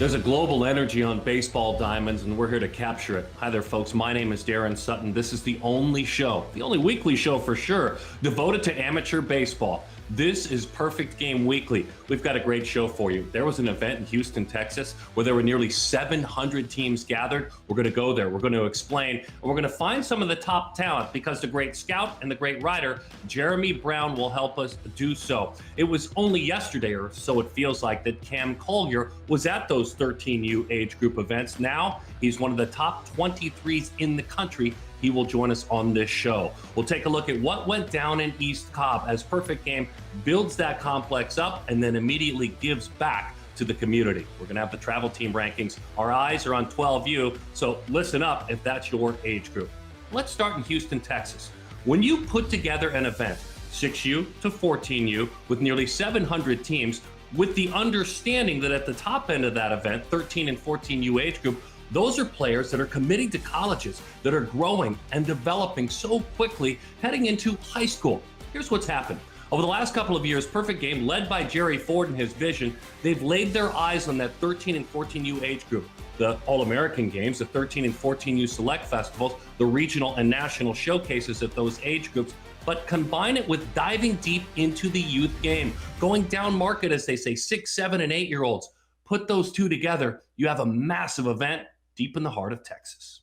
There's a global energy on baseball diamonds, and we're here to capture it. Hi there, folks. My name is Daron Sutton. This is the only show, the only weekly show for sure, devoted to amateur baseball. This is Perfect Game Weekly. We've got a great show for you. There was an event in Houston, Texas, where there were nearly 700 teams gathered. We're going to go there. We're going to explain, and we're going to find some of the top talent because the great scout and the great writer, Jeremy Brown, will help us do so. It was only yesterday, or so it feels like, that Cam Collier was at those 13U age group events. Now he's one of the top 23s in the country. He will join us on this show. We'll take a look at what went down in East Cobb as Perfect Game builds that complex up and then immediately gives back to the community. We're gonna have the travel team rankings. Our eyes are on 12U, so listen up if that's your age group. Let's start in Houston, Texas. When you put together an event, 6U to 14U, with nearly 700 teams, with the understanding that at the top end of that event, 13 and 14U age group, those are players that are committing to colleges, that are growing and developing so quickly heading into high school. Here's what's happened. Over the last couple of years, Perfect Game, led by Jerry Ford and his vision, they've laid their eyes on that 13 and 14U age group. The All-American Games, the 13 and 14U Select Festivals, the regional and national showcases at those age groups, but combine it with diving deep into the youth game, going down market, as they say, 6, 7, and 8-year-olds. Put those two together, you have a massive event deep in the heart of Texas.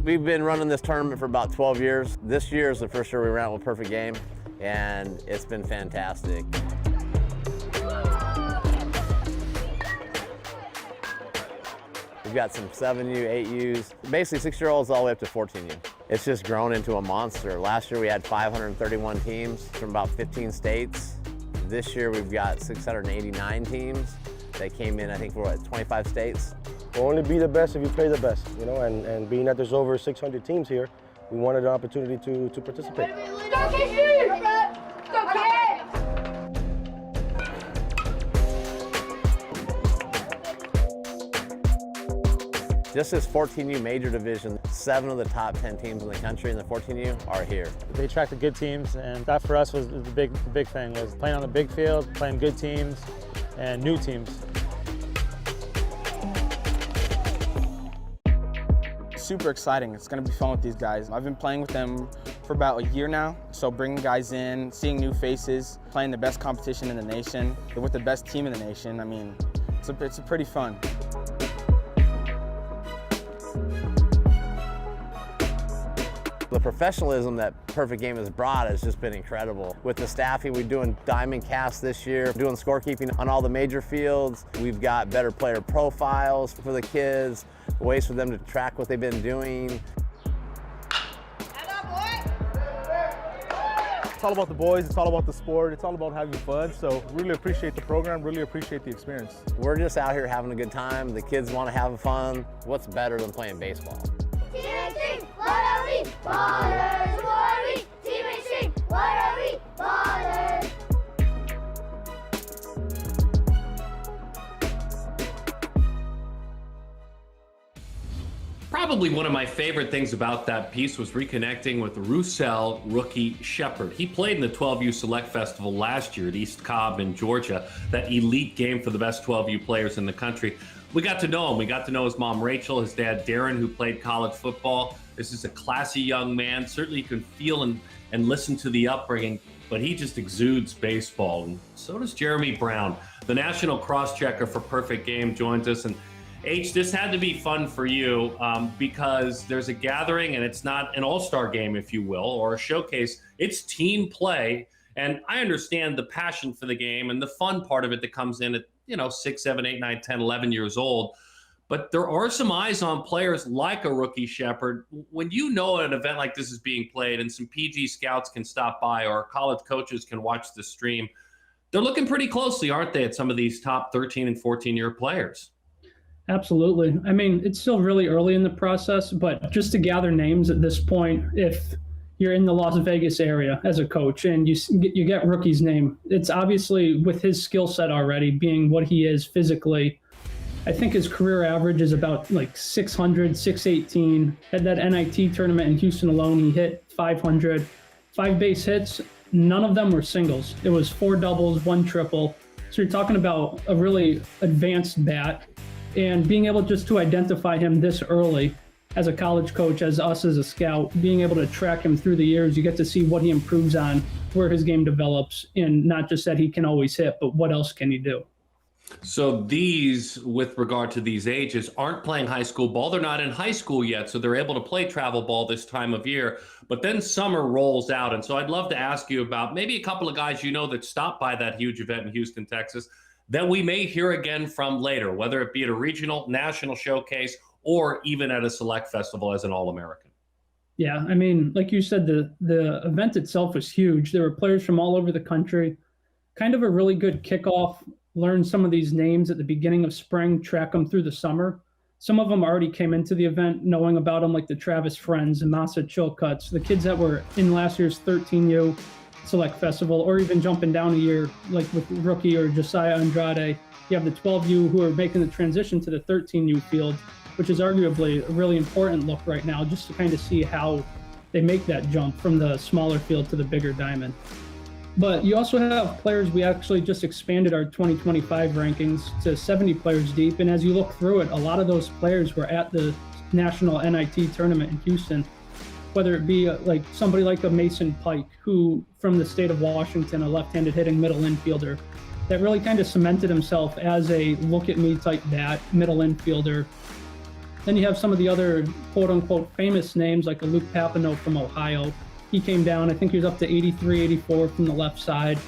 We've been running this tournament for about 12 years. This year is the first year we ran it with Perfect Game, and it's been fantastic. We've got some 7U, 8Us, basically 6-year-olds all the way up to 14U. It's just grown into a monster. Last year we had 531 teams from about 15 states. This year we've got 689 teams. They came in, I think, for 25 states. We'll only be the best if you play the best, you know, and being that there's over 600 teams here, we wanted an opportunity to participate. Just this 14U major division, 7 of the top 10 teams in the country in the 14U are here. They attracted good teams, and that for us was the big thing, was playing on the big field, playing good teams and new teams. Super exciting. It's going to be fun with these guys. I've been playing with them for about a year now, so bringing guys in, seeing new faces, playing the best competition in the nation, with the best team in the nation, I mean, it's pretty fun. The professionalism that Perfect Game has brought has just been incredible. With the staffing, we're doing diamond casts this year, doing scorekeeping on all the major fields. We've got better player profiles for the kids, ways for them to track what they've been doing. It's all about the boys, it's all about the sport, it's all about having fun, so really appreciate the program, really appreciate the experience. We're just out here having a good time. The kids want to have fun. What's better than playing baseball? Team what are we? Ballers, what are we? Team Extreme, what are we? Ballers. Probably one of my favorite things about that piece was reconnecting with Roussel rookie Shepard. He played in the 12U Select Festival last year at East Cobb in Georgia, that elite game for the best 12U players in the country. We got to know him. We got to know his mom, Rachel, his dad, Daron, who played college football. This is a classy young man. Certainly you can feel and listen to the upbringing, but he just exudes baseball. And so does Jeremy Brown. The national cross-checker for Perfect Game joins us. And H, this had to be fun for you because there's a gathering and it's not an all-star game, if you will, or a showcase. It's team play. And I understand the passion for the game and the fun part of it that comes in at 6, 7, 8, 9, 10, 11 years old. But there are some eyes on players like a rookie Shepard. When you know an event like this is being played and some PG scouts can stop by or college coaches can watch the stream, they're looking pretty closely, aren't they, at some of these top 13 and 14-year players? Absolutely. I mean, it's still really early in the process, but just to gather names at this point, if you're in the Las Vegas area as a coach and you get rookie's name, it's obviously with his skill set already being what he is physically. I think his career average is about like 600, 618. At that NIT tournament in Houston alone, he hit 500, 5 base hits, none of them were singles. It was 4 doubles, 1 triple. So you're talking about a really advanced bat, and being able just to identify him this early as a college coach, as us as a scout, being able to track him through the years, you get to see what he improves on, where his game develops, and not just that he can always hit, but what else can he do? So these, with regard to these ages, aren't playing high school ball. They're not in high school yet, so they're able to play travel ball this time of year. But then summer rolls out, and so I'd love to ask you about maybe a couple of guys that stopped by that huge event in Houston, Texas, that we may hear again from later, whether it be at a regional, national showcase, or even at a select festival as an All-American. Yeah, I mean, like you said, the event itself was huge. There were players from all over the country. Kind of a really good kickoff. Learn some of these names at the beginning of spring, track them through the summer. Some of them already came into the event knowing about them, like the Travis Friends and Masa Chilcuts, the kids that were in last year's 13U Select Festival, or even jumping down a year, like with Rookie or Josiah Andrade. You have the 12U who are making the transition to the 13U field, which is arguably a really important look right now, just to kind of see how they make that jump from the smaller field to the bigger diamond. But you also have players. We actually just expanded our 2025 rankings to 70 players deep. And as you look through it, a lot of those players were at the national NIT tournament in Houston, whether it be like somebody like a Mason Pike, who from the state of Washington, a left-handed hitting middle infielder, that really kind of cemented himself as a look-at-me type bat, middle infielder. Then you have some of the other quote-unquote famous names, like a Luke Papineau from Ohio. He came down, I think he was up to 83, 84 from the left side.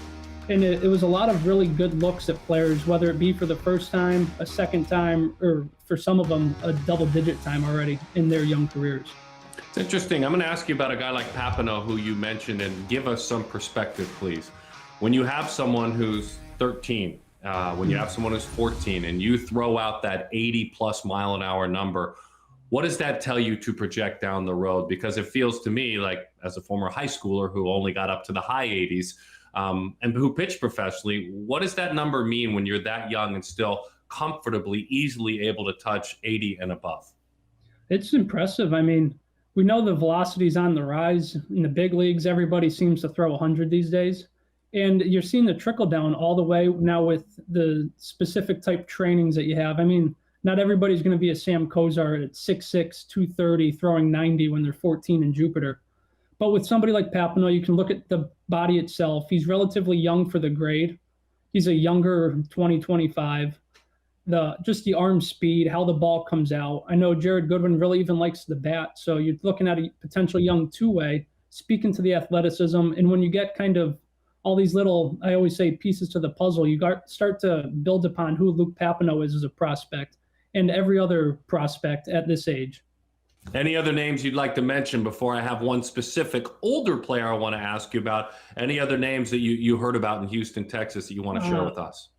And it was a lot of really good looks at players, whether it be for the first time, a second time, or for some of them, a double-digit time already in their young careers. It's interesting. I'm going to ask you about a guy like Papineau, who you mentioned, and give us some perspective, please. When you have someone who's 13, when you have someone who's 14, and you throw out that 80-plus mile-an-hour number, what does that tell you to project down the road? Because it feels to me like, as a former high schooler who only got up to the high 80s and who pitched professionally, what does that number mean when you're that young and still comfortably, easily able to touch 80 and above? It's impressive. I mean, we know the velocity's on the rise in the big leagues. Everybody seems to throw 100 these days. And you're seeing the trickle down all the way now with the specific type trainings that you have. I mean, not everybody's going to be a Sam Kozar at 6'6", 230, throwing 90 when they're 14 in Jupiter. But with somebody like Papineau, you can look at the body itself. He's relatively young for the grade. He's a younger 2025. Just the arm speed, how the ball comes out. I know Jared Goodwin really even likes the bat. So you're looking at a potential young two-way, speaking to the athleticism. And when you get kind of all these little, I always say, pieces to the puzzle, you start to build upon who Luke Papineau is as a prospect and every other prospect at this age. Any other names you'd like to mention before I have one specific older player I want to ask you about? Any other names that you heard about in Houston, Texas that you want to share with us?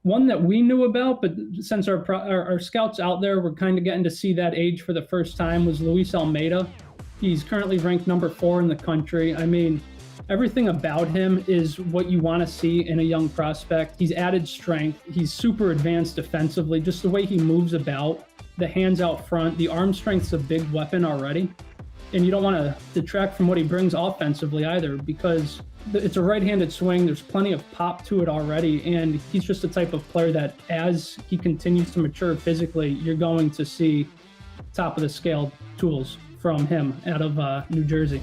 One that we knew about, but since our scouts out there were kind of getting to see that age for the first time, was Luis Almeida. He's currently ranked number 4 in the country. I mean, everything about him is what you want to see in a young prospect. He's added strength. He's super advanced defensively. Just the way he moves about, the hands out front, the arm strength's a big weapon already. And you don't want to detract from what he brings offensively either, because it's a right-handed swing. There's plenty of pop to it already. And he's just the type of player that as he continues to mature physically, you're going to see top of the scale tools from him out of New Jersey.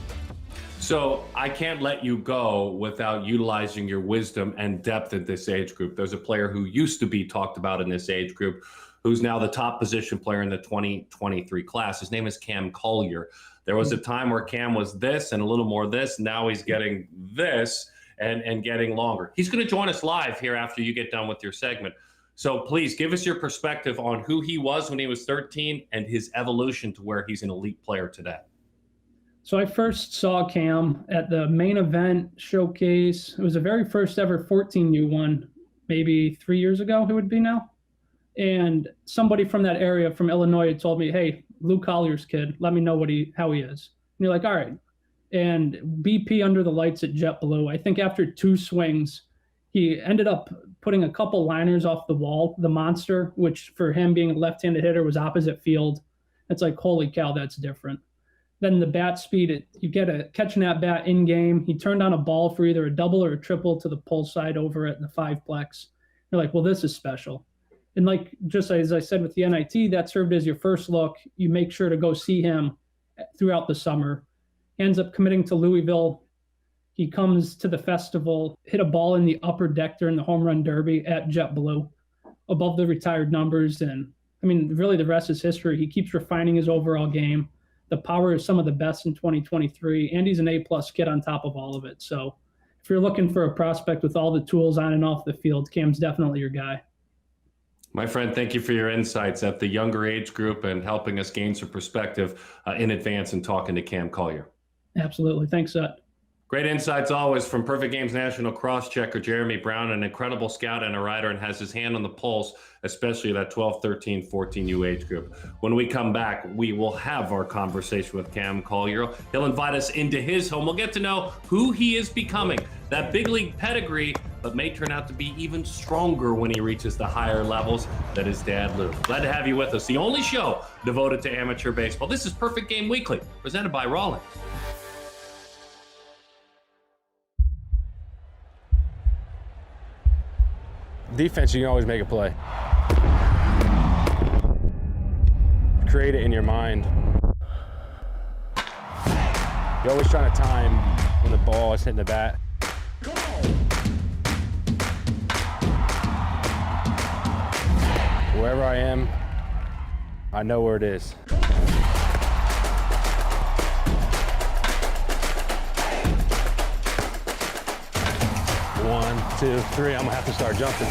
So I can't let you go without utilizing your wisdom and depth at this age group. There's a player who used to be talked about in this age group, who's now the top position player in the 2023 class. His name is Cam Collier. There was a time where Cam was this and a little more this. Now he's getting this and getting longer. He's going to join us live here after you get done with your segment. So please give us your perspective on who he was when he was 13 and his evolution to where he's an elite player today. So I first saw Cam at the main event showcase. It was the very first ever 14U one, maybe 3 years ago it would be now. And somebody from that area, from Illinois, had told me, hey, Luke Collier's kid, let me know how he is. And you're like, all right. And BP under the lights at JetBlue, I think after 2 swings, he ended up putting a couple liners off the wall, the monster, which for him being a left-handed hitter was opposite field. It's like, holy cow, that's different. Then the bat speed, you get a catching that bat in game. He turned on a ball for either a double or a triple to the pull side over at the fiveplex. You're like, well, this is special. And like, just as I said with the NIT, that served as your first look. You make sure to go see him throughout the summer. Ends up committing to Louisville. He comes to the festival, hit a ball in the upper deck during the home run derby at JetBlue, above the retired numbers. And I mean, really the rest is history. He keeps refining his overall game. The power is some of the best in 2023, and he's an A-plus kid on top of all of it. So if you're looking for a prospect with all the tools on and off the field, Cam's definitely your guy. My friend, thank you for your insights at the younger age group and helping us gain some perspective in advance and talking to Cam Collier. Absolutely. Thanks, Sut. Great insights always from Perfect Games National cross-checker Jeremy Brown, an incredible scout and a writer, and has his hand on the pulse, especially that 12, 13, 14U age group. When we come back, we will have our conversation with Cam Collier. He'll invite us into his home. We'll get to know who he is becoming, that big league pedigree, but may turn out to be even stronger when he reaches the higher levels that his dad Lou. Glad to have you with us. The only show devoted to amateur baseball. This is Perfect Game Weekly, presented by Rawlings. Defense, you can always make a play. Create it in your mind. You're always trying to time when the ball is hitting the bat. Wherever I am, I know where it is. 1, 2, 3, I'm gonna have to start jumping.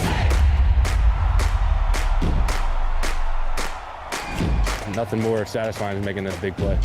Nothing more satisfying than making a big play.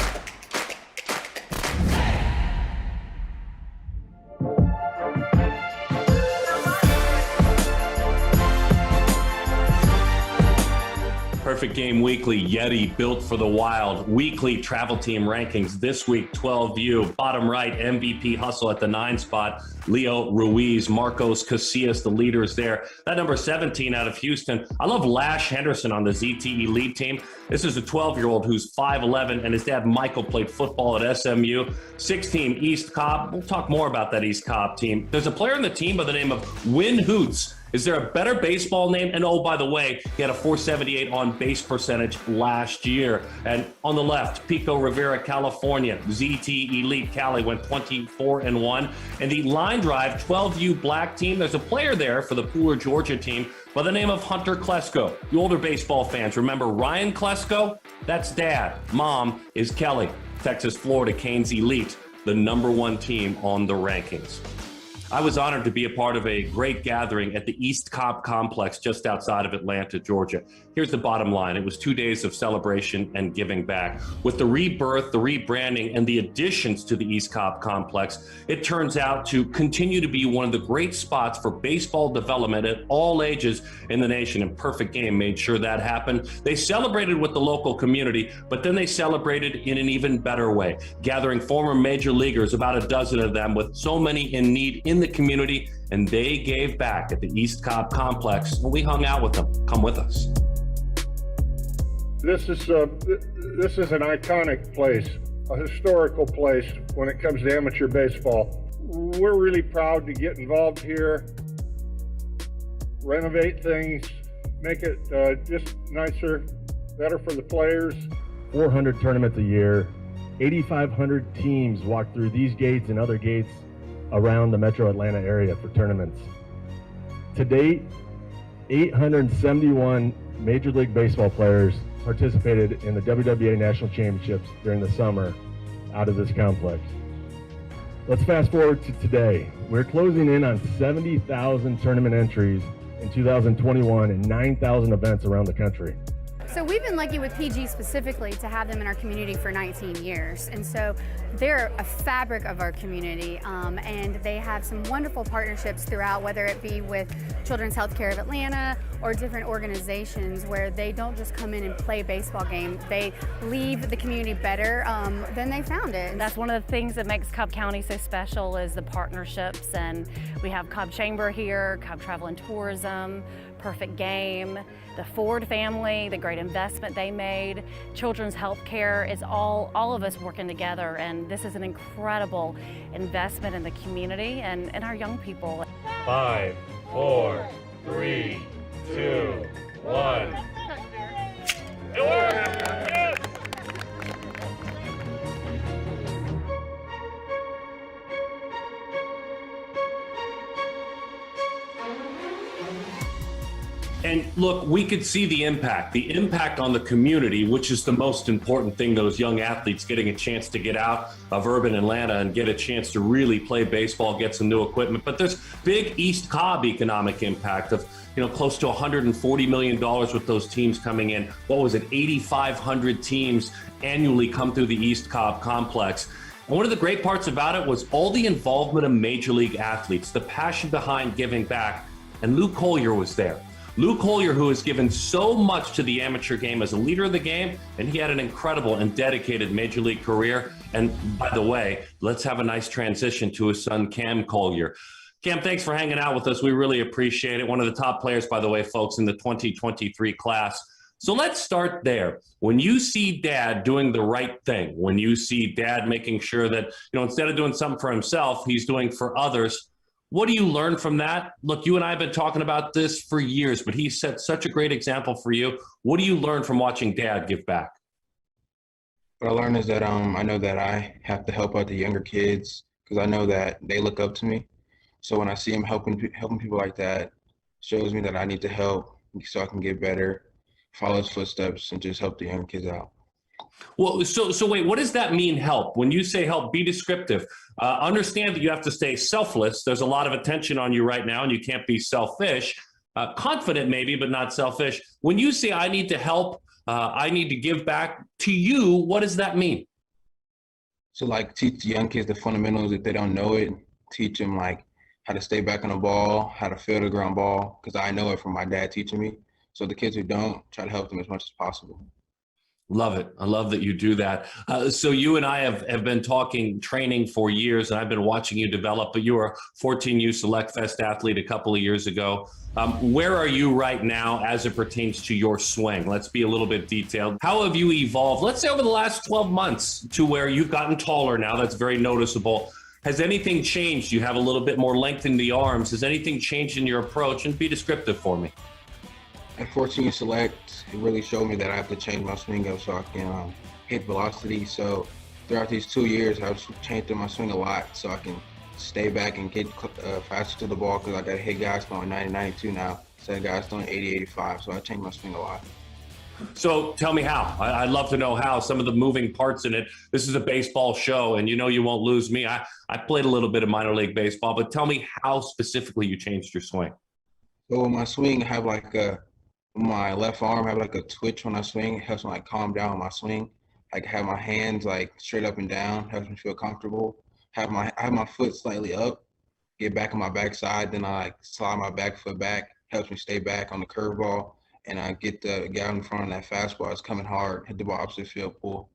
Perfect Game Weekly, Yeti, built for the wild. Weekly travel team rankings this week, 12U. Bottom right, MVP hustle at the 9 spot. Leo Ruiz, Marcos Casillas, the leaders there. That number 17 out of Houston. I love Lash Henderson on the ZT Elite team. This is a 12-year-old who's 5'11", and his dad Michael played football at SMU. 16, East Cobb. We'll talk more about that East Cobb team. There's a player on the team by the name of Win Hoots. Is there a better baseball name? And oh, by the way, he had a 478 on base percentage last year. And on the left, Pico Rivera, California, ZT Elite Cali went 24-1. And the line drive 12U black team, there's a player there for the Pooler, Georgia team by the name of Hunter Klesko. You older baseball fans remember Ryan Klesko? That's dad. Mom is Kelly. Texas, Florida, Canes Elite, the #1 team on the rankings. I was honored to be a part of a great gathering at the East Cobb Complex just outside of Atlanta, Georgia. Here's the bottom line. It was 2 days of celebration and giving back. With the rebirth, the rebranding, and the additions to the East Cobb Complex, it turns out to continue to be one of the great spots for baseball development at all ages in the nation, and Perfect Game made sure that happened. They celebrated with the local community, but then they celebrated in an even better way, gathering former major leaguers, about a dozen of them, with so many in need in the community, and they gave back at the East Cobb Complex when we hung out with them. Come with us. This is an iconic place, a historical place when it comes to amateur baseball. We're really proud to get involved here, renovate things, make it just nicer, better for the players. 400 tournaments a year, 8,500 teams walk through these gates and other gates around the metro Atlanta area for tournaments. To date, 871 Major League Baseball players participated in the WWA National Championships during the summer out of this complex. Let's fast forward to today. We're closing in on 70,000 tournament entries in 2021 and 9,000 events around the country. So we've been lucky with PG specifically to have them in our community for 19 years. And so they're a fabric of our community, and they have some wonderful partnerships throughout, whether it be with Children's Healthcare of Atlanta or different organizations where they don't just come in and play a baseball game. They leave the community better than they found it. That's one of the things that makes Cobb County so special is the partnerships. And we have Cobb Chamber here, Cobb Travel and Tourism, perfect game, the Ford family, the great investment they made, children's health care is all of us working together, and this is an incredible investment in the community and our young people. 5, 4, 3, 2, 1. And look, we could see the impact on the community, which is the most important thing, those young athletes getting a chance to get out of urban Atlanta and get a chance to really play baseball, get some new equipment. But there's big East Cobb economic impact of, close to $140 million with those teams coming in. What was it? 8,500 teams annually come through the East Cobb Complex. And one of the great parts about it was all the involvement of major league athletes, the passion behind giving back. And Lou Collier was there. Lou Collier, who has given so much to the amateur game as a leader of the game, and he had an incredible and dedicated major league career. And by the way, let's have a nice transition to his son, Cam Collier. Cam, thanks for hanging out with us. We really appreciate it. One of the top players, by the way, folks, in the 2023 class. So let's start there. When you see Dad doing the right thing, when you see Dad making sure that, instead of doing something for himself, he's doing for others, what do you learn from that? Look, you and I have been talking about this for years, but he set such a great example for you. What do you learn from watching Dad give back? What I learned is that I know that I have to help out the younger kids because I know that they look up to me. So when I see him helping people like that, shows me that I need to help so I can get better, follow his footsteps, and just help the young kids out. Well, so wait, what does that mean, help? When you say help, be descriptive. Understand that you have to stay selfless. There's a lot of attention on you right now, and you can't be selfish. Confident maybe, but not selfish. When you say I need to help, I need to give back to you, what does that mean? So teach the young kids the fundamentals if they don't know it. Teach them how to stay back on the ball, how to field a ground ball, because I know it from my dad teaching me. So the kids who don't, try to help them as much as possible. Love it. I love that you do that. So you and I have been talking training for years, and I've been watching you develop, but you were a 14U Select Fest athlete a couple of years ago. Where are you right now as it pertains to your swing? Let's be a little bit detailed. How have you evolved, let's say over the last 12 months, to where you've gotten taller now? That's very noticeable. Has anything changed? You have a little bit more length in the arms. Has anything changed in your approach? And be descriptive for me. At 14U Select, it really showed me that I have to change my swing up so I can hit velocity. So throughout these 2 years, I've changed my swing a lot so I can stay back and get faster to the ball because I got to hit guys throwing 90, 92 now instead of guys throwing 80, 85. So I changed my swing a lot. So tell me how. I'd love to know how, some of the moving parts in it. This is a baseball show, and you won't lose me. I played a little bit of minor league baseball, but tell me how specifically you changed your swing. So my swing, I have my left arm, I have a twitch when I swing. It helps me calm down my swing. Have my hands straight up and down, helps me feel comfortable. I have my foot slightly up, get back on my backside, then I slide my back foot back, helps me stay back on the curveball. And I get the guy in front of that fastball. It's coming hard, hit the ball opposite field, pull.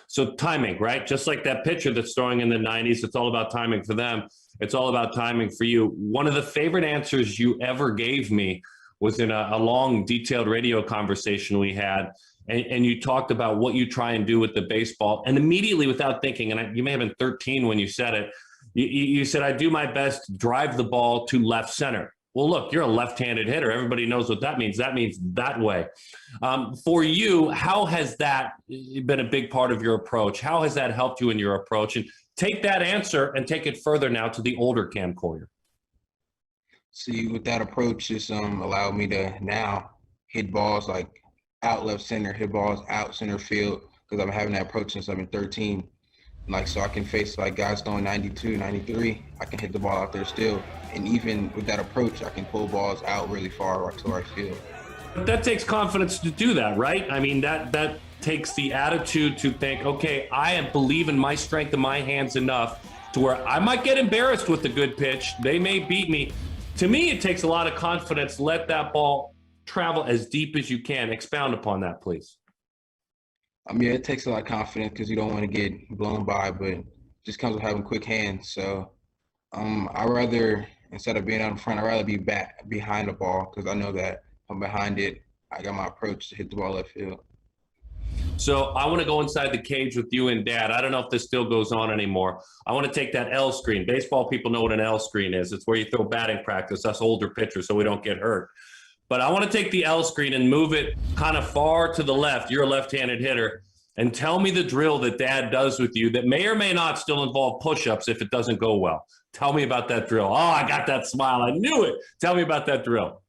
So timing, right? Just like that pitcher that's throwing in the 90s, it's all about timing for them. It's all about timing for you. One of the favorite answers you ever gave me was in a long, detailed radio conversation we had. And you talked about what you try and do with the baseball. And immediately, without thinking, and you may have been 13 when you said it, you said, I do my best to drive the ball to left center. Well, look, you're a left-handed hitter. Everybody knows what that means. That means that way. For you, how has that been a big part of your approach? How has that helped you in your approach? And take that answer and take it further now to the older Cam Collier. See, with that approach, it's allowed me to now hit balls out left center, hit balls out center field, because I'm having that approach since I've been 13. So I can face guys throwing 92, 93, I can hit the ball out there still. And even with that approach, I can pull balls out really far to right field. That takes confidence to do that, right? I mean, that takes the attitude to think, okay, I believe in my strength in my hands enough to where I might get embarrassed with a good pitch. They may beat me. To me, it takes a lot of confidence. Let that ball travel as deep as you can. Expound upon that, please. Yeah, it takes a lot of confidence because you don't want to get blown by, but it just comes with having quick hands. So I rather Instead of being out in front, I'd rather be back behind the ball because I know that if I'm behind it, I got my approach to hit the ball left field. So I want to go inside the cage with you and Dad. I don't know if this still goes on anymore. I want to take that L screen. Baseball people know what an L screen is. It's where you throw batting practice, us older pitchers, so we don't get hurt. But I want to take the L screen and move it kind of far to the left. You're a left-handed hitter. And tell me the drill that Dad does with you that may or may not still involve push-ups if it doesn't go well. Tell me about that drill. Oh, I got that smile. I knew it. Tell me about that drill.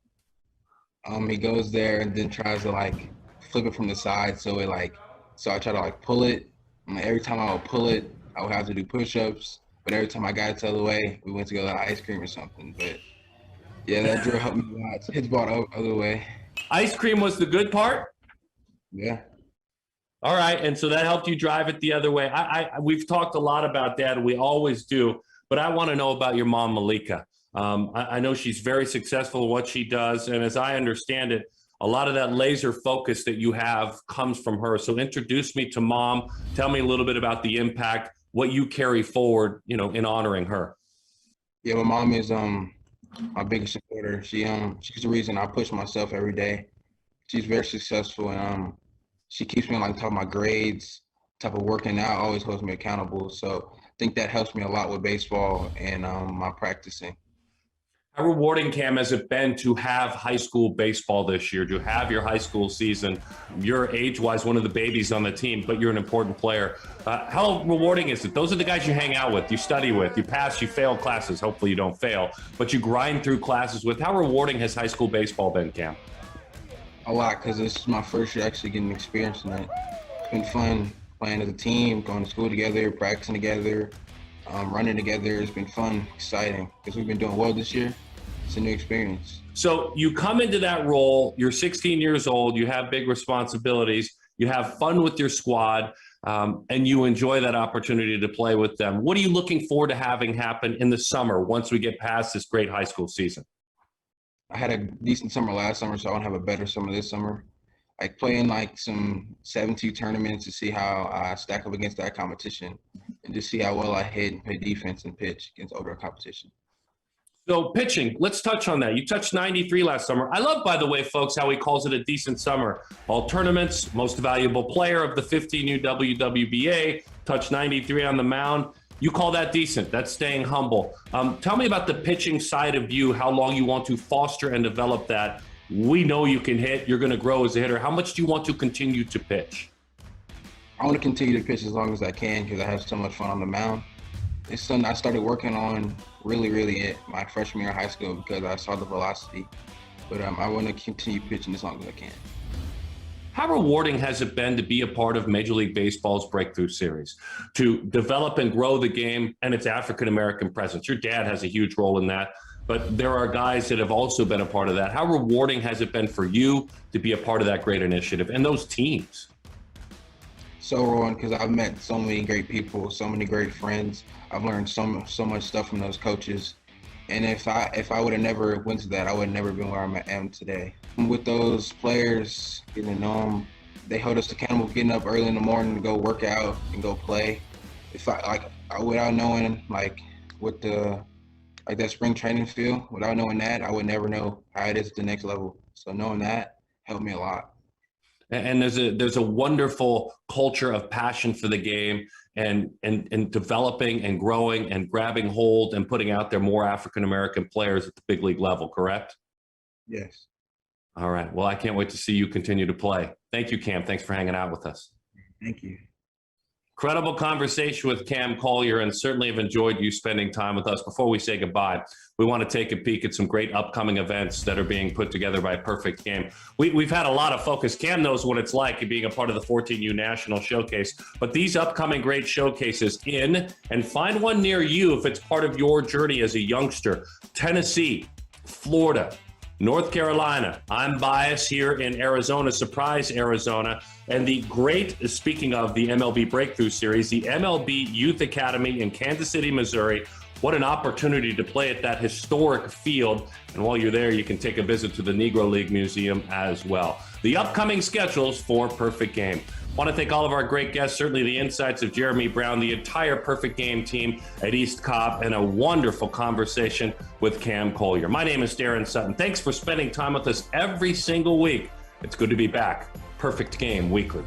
He goes there and then tries to like flip it from the side. So I try to like pull it. And every time I would pull it, I would have to do push-ups. But every time I got it the other way, we went to go to ice cream or something. But yeah, that drill helped me a lot. Hit the ball the other way. Ice cream was the good part? Yeah. All right, and so that helped you drive it the other way. We've talked a lot about that, and we always do, but I want to know about your mom, Malika. I know she's very successful in what she does, and as I understand it, a lot of that laser focus that you have comes from her. So introduce me to Mom. Tell me a little bit about the impact, what you carry forward, in honoring her. Yeah, my mom is my biggest supporter. She's the reason I push myself every day. She's very successful, and she keeps me on top of my grades, type of working out, always holds me accountable. So I think that helps me a lot with baseball and my practicing. How rewarding, Cam, has it been to have high school baseball this year, to have your high school season? You're age-wise one of the babies on the team, but you're an important player. How rewarding is it? Those are the guys you hang out with, you study with, you pass, you fail classes. Hopefully you don't fail, but you grind through classes with. How rewarding has high school baseball been, Cam? A lot, because this is my first year actually getting experience in it. It's been fun playing as a team, going to school together, practicing together, running together. It's been fun, exciting, because we've been doing well this year. It's a new experience. So you come into that role, you're 16 years old, you have big responsibilities, you have fun with your squad, and you enjoy that opportunity to play with them. What are you looking forward to having happen in the summer once we get past this great high school season? I had a decent summer last summer, so I want to have a better summer this summer. Like playing some 7-2 tournaments to see how I stack up against that competition and just see how well I hit and play defense and pitch against older competition. So pitching, let's touch on that. You touched 93 last summer. I love, by the way, folks, how he calls it a decent summer. All tournaments, most valuable player of the 15U WWBA, touched 93 on the mound. You call that decent. That's staying humble. Tell me about the pitching side of you, how long you want to foster and develop that. We know you can hit. You're going to grow as a hitter. How much do you want to continue to pitch? I want to continue to pitch as long as I can because I have so much fun on the mound. It's something I started working on really my freshman year of high school because I saw the velocity. But I want to continue pitching as long as I can. How rewarding has it been to be a part of Major League Baseball's Breakthrough Series, to develop and grow the game and its African-American presence? Your dad has a huge role in that, but there are guys that have also been a part of that. How rewarding has it been for you to be a part of that great initiative and those teams? So rewarding because I've met so many great people, so many great friends. I've learned so much stuff from those coaches. And if I would have never went to that, I would have never been where I am today. With those players, getting to know them, they held us accountable, getting up early in the morning to go work out and go play. Without knowing what that spring training feel, without knowing that, I would never know how it is at the next level. So knowing that helped me a lot. And there's a wonderful culture of passion for the game and developing and growing and grabbing hold and putting out there more African-American players at the big league level, correct? Yes. All right. Well, I can't wait to see you continue to play. Thank you, Cam. Thanks for hanging out with us. Thank you. Incredible conversation with Cam Collier, and certainly have enjoyed you spending time with us. Before we say goodbye, we want to take a peek at some great upcoming events that are being put together by Perfect Game. We've had a lot of focus. Cam knows what it's like being a part of the 14U National Showcase, but these upcoming great showcases and find one near you if it's part of your journey as a youngster. Tennessee, Florida, North Carolina. I'm biased here in Arizona, Surprise, Arizona. And the great, speaking of the MLB Breakthrough Series, the MLB Youth Academy in Kansas City, Missouri, What an opportunity to play at that historic field. And while you're there, you can take a visit to the Negro League Museum as well. The upcoming schedules for Perfect Game. I want to thank all of our great guests, certainly the insights of Jeremy Brown, the entire Perfect Game team at East Cobb, and a wonderful conversation with Cam Collier. My name is Daron Sutton. Thanks for spending time with us every single week. It's good to be back. Perfect Game Weekly.